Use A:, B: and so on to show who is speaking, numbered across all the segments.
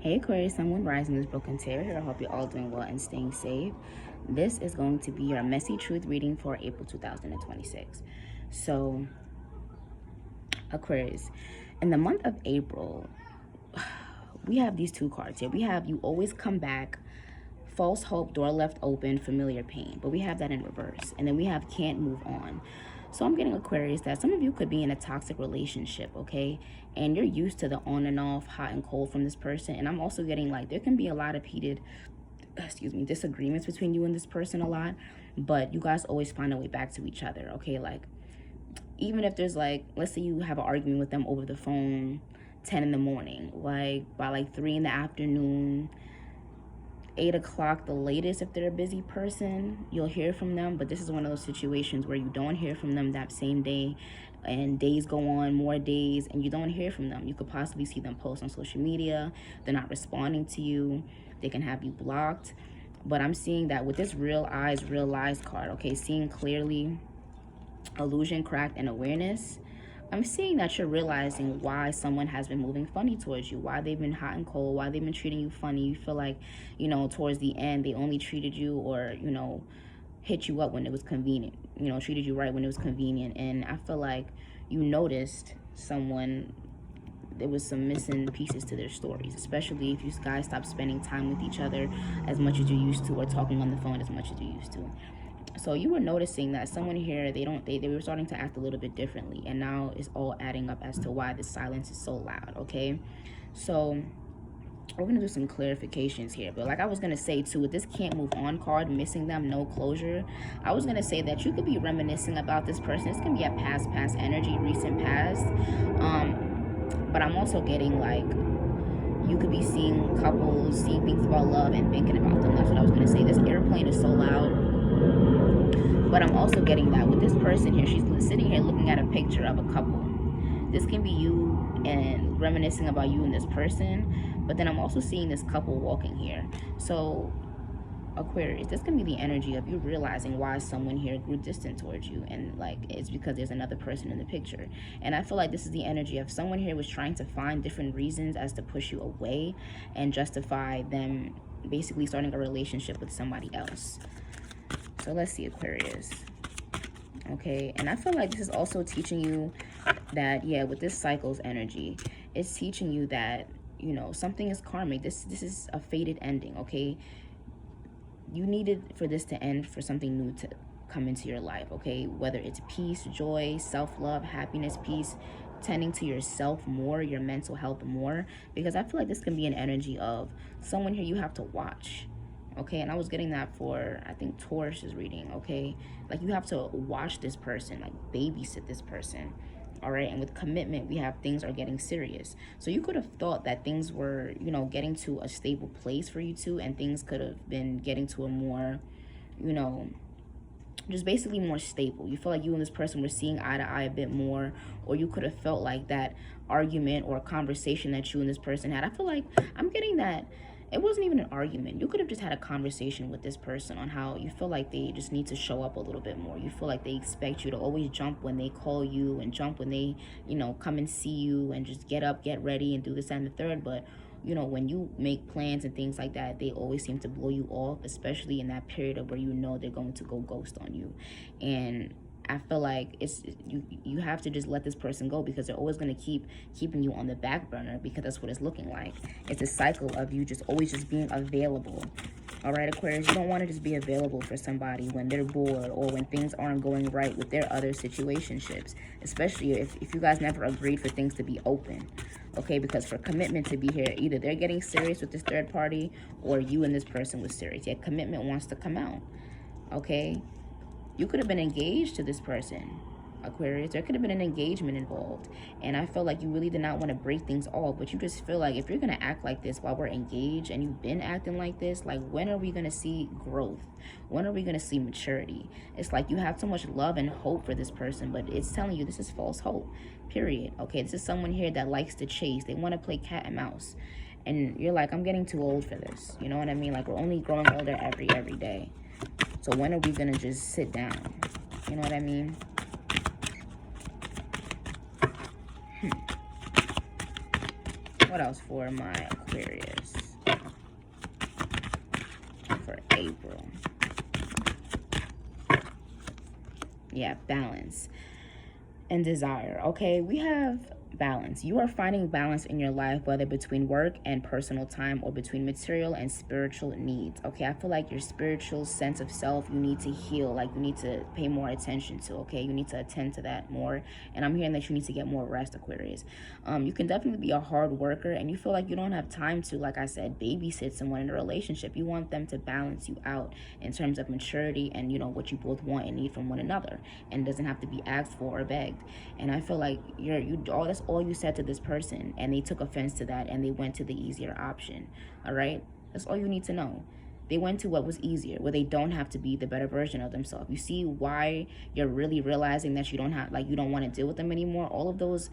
A: Hey Aquarius, someone rising this broken tarot here. I hope you're all doing well and staying safe. This is going to be your messy truth reading for April 2026. So, Aquarius, in the month of April, we have these two cards here. We have you always come back, false hope, door left open, familiar pain. But we have that in reverse. And then we have can't move on. So I'm getting Aquarius that some of you could be in a toxic relationship, okay? And you're used to the on and off, hot and cold from this person. And I'm also getting like there can be a lot of heated, disagreements between you and this person a lot. But you guys always find a way back to each other, okay? Like even if there's like, let's say you have an argument with them over the phone 10 in the morning, like by like 3 in the afternoon, 8 o'clock the latest. If they're a busy person, you'll hear from them. But this is one of those situations where you don't hear from them that same day, and days go on, more days, and you don't hear from them. You could possibly see them post on social media, they're not responding to you, they can have you blocked. But I'm seeing that with this real eyes real lies card, okay, seeing clearly, illusion cracked, and awareness, I'm seeing that you're realizing why someone has been moving funny towards you, why they've been hot and cold, why they've been treating you funny. You feel like, towards the end, they only treated you or, hit you up when it was convenient, treated you right when it was convenient. And I feel like you noticed someone, there was some missing pieces to their stories, especially if you guys stop spending time with each other as much as you used to, or talking on the phone as much as you used to. So you were noticing that someone here, they were starting to act a little bit differently, and now it's all adding up as to why the silence is so loud, okay? So we're gonna do some clarifications here. But like I was gonna say too, with this can't move on card, missing them, no closure, I was gonna say that you could be reminiscing about this person. It's gonna be a past energy, recent past. But I'm also getting like you could be seeing couples, seeing things about love and thinking about them. That's what I was gonna say. This airplane is so loud. But I'm also getting that with this person here, she's sitting here looking at a picture of a couple. This can be you and reminiscing about you and this person. But then I'm also seeing this couple walking here. So Aquarius, this can be the energy of you realizing why someone here grew distant towards you, and like it's because there's another person in the picture. And I feel like this is the energy of someone here was trying to find different reasons as to push you away and justify them basically starting a relationship with somebody else. So let's see, Aquarius. Okay, and I feel like this is also teaching you that, yeah, with this cycle's energy, it's teaching you that, something is karmic. This is a fated ending, okay? You needed for this to end for something new to come into your life, okay? Whether it's peace, joy, self-love, happiness, peace, tending to yourself more, your mental health more, because I feel like this can be an energy of someone here you have to watch. Okay, and I was getting that for, I think, Taurus's reading, okay? Like, you have to watch this person, like, babysit this person, all right? And with commitment, we have things are getting serious. So you could have thought that things were, getting to a stable place for you two, and things could have been getting to a more, just basically more stable. You feel like you and this person were seeing eye to eye a bit more, or you could have felt like that argument or conversation that you and this person had. I feel like I'm getting that it wasn't even an argument. You could have just had a conversation with this person on how you feel like they just need to show up a little bit more. You feel like they expect you to always jump when they call you, and jump when they, come and see you, and just get up, get ready, and do this and the third. But, when you make plans and things like that, they always seem to blow you off, especially in that period of where they're going to go ghost on you. And I feel like you have to just let this person go, because they're always going to keep keeping you on the back burner, because that's what it's looking like. It's a cycle of you just always just being available. All right, Aquarius, you don't want to just be available for somebody when they're bored or when things aren't going right with their other situationships, especially if you guys never agreed for things to be open. Okay, because for commitment to be here, either they're getting serious with this third party, or you and this person was serious. Yeah, commitment wants to come out. Okay, you could have been engaged to this person, Aquarius. There could have been an engagement involved. And I feel like you really did not want to break things off, but you just feel like if you're going to act like this while we're engaged, and you've been acting like this, like, when are we going to see growth? When are we going to see maturity? It's like you have so much love and hope for this person, but it's telling you this is false hope, period. Okay, this is someone here that likes to chase. They want to play cat and mouse. And you're like, I'm getting too old for this. You know what I mean? Like, we're only growing older every day. So when are we going to just sit down? You know what I mean? What else for my Aquarius for April? Yeah, balance and desire. Okay, we have balance. You are finding balance in your life, whether between work and personal time or between material and spiritual needs. Okay, I feel like your spiritual sense of self, you need to heal, like you need to pay more attention to. Okay, you need to attend to that more. And I'm hearing that you need to get more rest, Aquarius. You can definitely be a hard worker and you feel like you don't have time to, like I said, babysit someone in a relationship. You want them to balance you out in terms of maturity and, you know, what you both want and need from one another, and it doesn't have to be asked for or begged. And I feel like that's all you said to this person, and they took offense to that and they went to the easier option. All right, that's all you need to know. They went to what was easier, where they don't have to be the better version of themselves. You see why you're really realizing that you don't want to deal with them anymore. All of those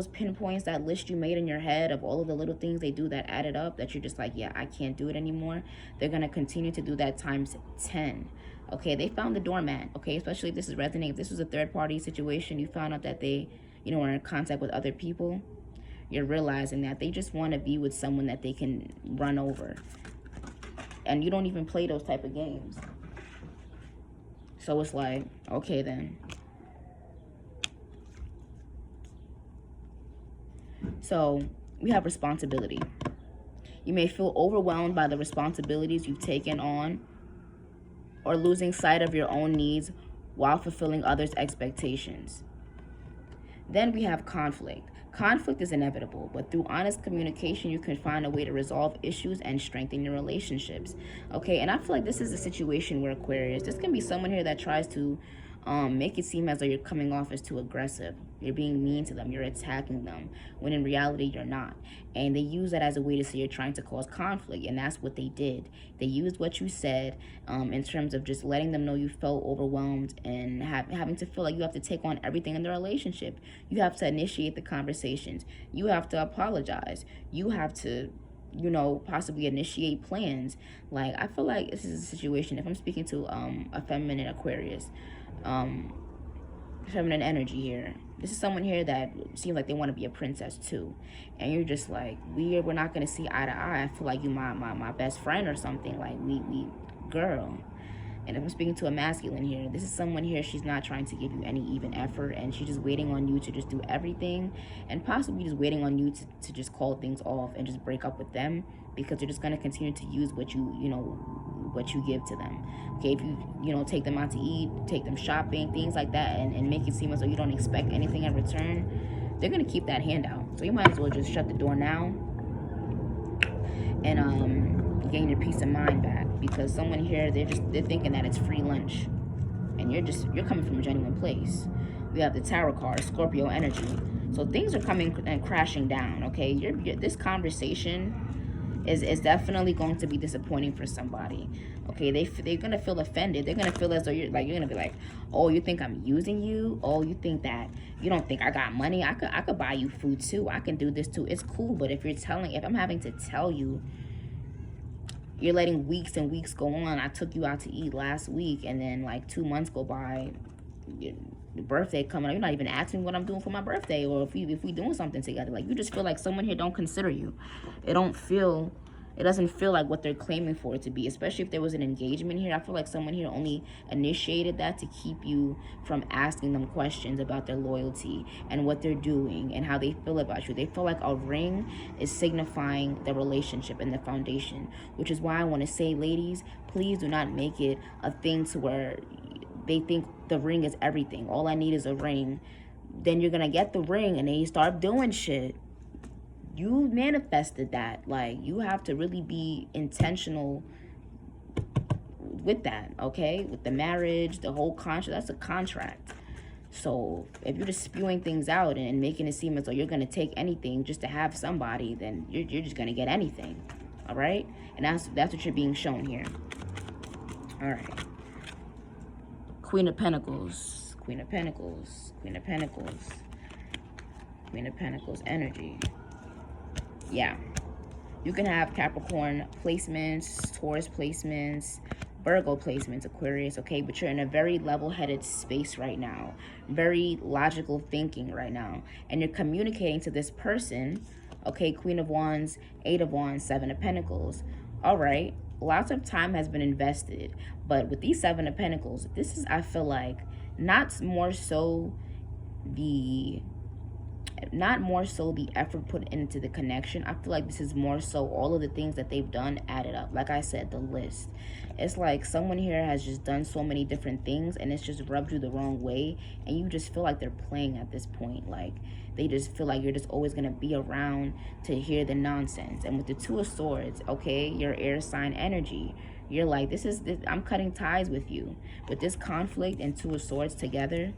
A: pinpoints, that list you made in your head of all of the little things they do that added up, that you're just like, yeah, I can't do it anymore. They're gonna continue to do that times 10. Okay, they found the doormat. Okay, especially if this is resonating. If this was a third party situation, you found out that they, you know, are in contact with other people. You're realizing that they just want to be with someone that they can run over, and you don't even play those type of games. So it's like, okay then. So we have responsibility. You may feel overwhelmed by the responsibilities you've taken on, or losing sight of your own needs while fulfilling others' expectations. Then we have conflict. Conflict is inevitable, but through honest communication, you can find a way to resolve issues and strengthen your relationships. Okay, and I feel like this is a situation where, Aquarius, this can be someone here that tries to make it seem as though you're coming off as too aggressive. You're being mean to them. You're attacking them, when in reality, you're not. And they use that as a way to say you're trying to cause conflict, and that's what they did. They used what you said in terms of just letting them know you felt overwhelmed and having to feel like you have to take on everything in the relationship. You have to initiate the conversations. You have to apologize. You have to, you know, possibly initiate plans. Like, I feel like this is a situation, if I'm speaking to a feminine Aquarius, feminine energy here, this is someone here that seems like they want to be a princess too, and you're just like, we're not going to see eye to eye. I feel like you my best friend or something. Like, we girl. And if I'm speaking to a masculine here, this is someone here, she's not trying to give you any even effort, and she's just waiting on you to just do everything, and possibly just waiting on you to just call things off and just break up with them, because you're just going to continue to use what you give to them. Okay, if you take them out to eat, take them shopping, things like that, and make it seem as though you don't expect anything in return, they're going to keep that handout. So you might as well just shut the door now and gain your peace of mind back, because someone here, they're thinking that it's free lunch, and you're coming from a genuine place. We have the Tarot card, Scorpio energy. So things are coming and crashing down. Okay, this conversation is definitely going to be disappointing for somebody. Okay, they're gonna feel offended. They're gonna feel as though you're gonna be like, oh, you think I'm using you? Oh, you think that you don't think I got money? I could buy you food too. I can do this too. It's cool. But if I'm having to tell you, you're letting weeks and weeks go on. I took you out to eat last week, and then like 2 months go by, your birthday coming up, you're not even asking me what I'm doing for my birthday, or if we doing something together. Like, you just feel like someone here don't consider you. It doesn't feel like what they're claiming for it to be, especially if there was an engagement here. I feel like someone here only initiated that to keep you from asking them questions about their loyalty and what they're doing and how they feel about you. They feel like a ring is signifying the relationship and the foundation, which is why I want to say, ladies, please do not make it a thing to where they think the ring is everything. All I need is a ring. Then you're gonna get the ring and then you start doing shit. You manifested that. Like, you have to really be intentional with that, okay? With the marriage, the whole contract, that's a contract. So if you're just spewing things out and making it seem as though you're gonna take anything just to have somebody, then you're just gonna get anything, all right? And that's what you're being shown here. All right. Queen of Pentacles, Queen of Pentacles, Queen of Pentacles, Queen of Pentacles energy. Yeah, you can have Capricorn placements, Taurus placements, Virgo placements, Aquarius, okay? But you're in a very level-headed space right now, very logical thinking right now, and you're communicating to this person, Okay, Queen of Wands, Eight of Wands, Seven of Pentacles. All right, lots of time has been invested, but with these Seven of Pentacles, this is, I feel like, not more so the not more so the effort put into the connection. I feel like this is more so all of the things that they've done added up. Like I said, the list. It's like someone here has just done so many different things and it's just rubbed you the wrong way, and you just feel like they're playing at this point. Like they just feel like you're just always going to be around to hear the nonsense. And with the Two of Swords, okay, your air sign energy, you're like, this, I'm cutting ties with you. With this conflict and Two of Swords together,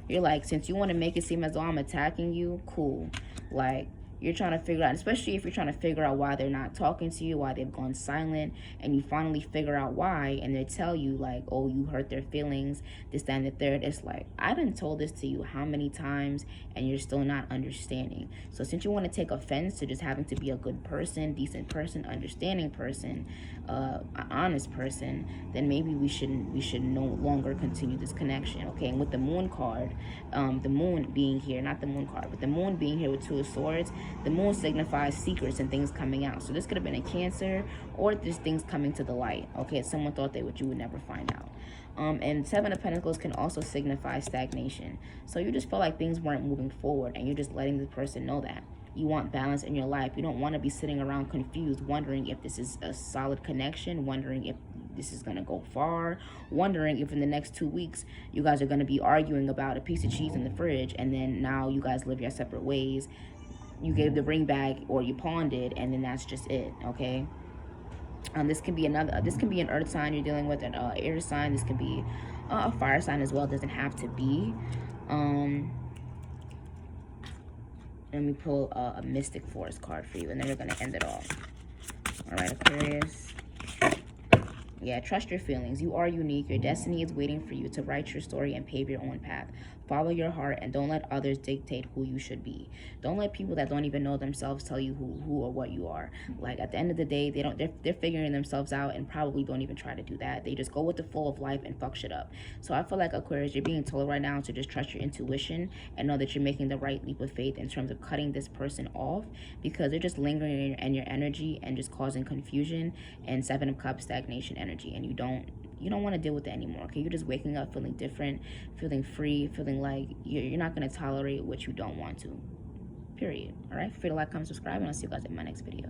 A: you're like, since you want to make it seem as though I'm attacking you, cool. Like, you're trying to figure out, especially if you're trying to figure out why they're not talking to you, why they've gone silent, and you finally figure out why, and they tell you, like, oh, you hurt their feelings, this, that, and the third. It's like, I done told this to you how many times, and you're still not understanding. So since you want to take offense to just having to be a good person, decent person, understanding person, an honest person, then maybe we should no longer continue this connection, okay? And with the Moon card, the Moon being here, not the Moon card, but the Moon being here with Two of Swords, the Moon signifies secrets and things coming out. So this could have been a Cancer, or there's things coming to the light, okay? Someone thought you would never find out. And Seven of Pentacles can also signify stagnation. So you just feel like things weren't moving forward, and you're just letting the person know that. You want balance in your life. You don't want to be sitting around confused, wondering if this is a solid connection, wondering if this is going to go far, wondering if in the next 2 weeks you guys are going to be arguing about a piece of cheese in the fridge, and then now you guys live your separate ways. You gave the ring back or you pawned it, and then that's just it, okay? This can be an earth sign you're dealing with, an air sign. This can be a fire sign as well. It doesn't have to be. Let me pull a Mystic Force card for you, and then we're going to end it off. All right, Aquarius. Yeah, trust your feelings. You are unique. Your destiny is waiting for you to write your story and pave your own path. Follow your heart and don't let others dictate who you should be. Don't let people that don't even know themselves tell you who or what you are. Like at the end of the day, they're figuring themselves out and probably don't even try to do that. They just go with the flow of life and fuck shit up. So I feel like, Aquarius, you're being told right now to just trust your intuition and know that you're making the right leap of faith in terms of cutting this person off, because they're just lingering in your energy and just causing confusion and Seven of Cups stagnation energy, and you don't want to deal with it anymore, okay? You're just waking up feeling different, feeling free, feeling like you're not going to tolerate what you don't want to, period. All right, feel free to like, comment, subscribe, and I'll see you guys in my next video.